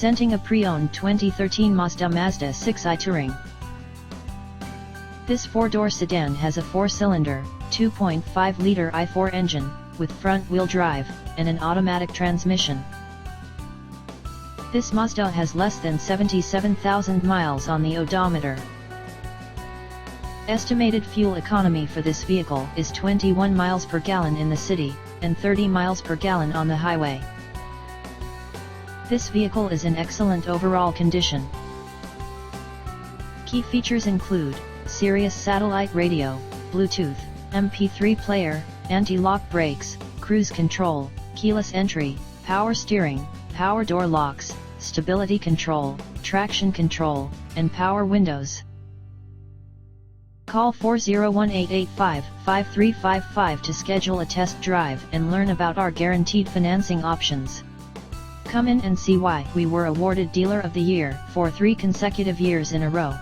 Presenting a pre-owned 2013 Mazda6 Touring. This four-door sedan has a four-cylinder, 2.5-liter i4 engine, with front-wheel drive, and an automatic transmission. This Mazda has less than 77,000 miles on the odometer. Estimated fuel economy for this vehicle is 21 miles per gallon in the city, and 30 miles per gallon on the highway. This vehicle is in excellent overall condition. Key features include Sirius satellite radio, Bluetooth, MP3 player, anti-lock brakes, cruise control, keyless entry, power steering, power door locks, stability control, traction control, and power windows. Call 401-885-5355 to schedule a test drive and learn about our guaranteed financing options. Come in and see why we were awarded Dealer of the Year for 3 consecutive years in a row.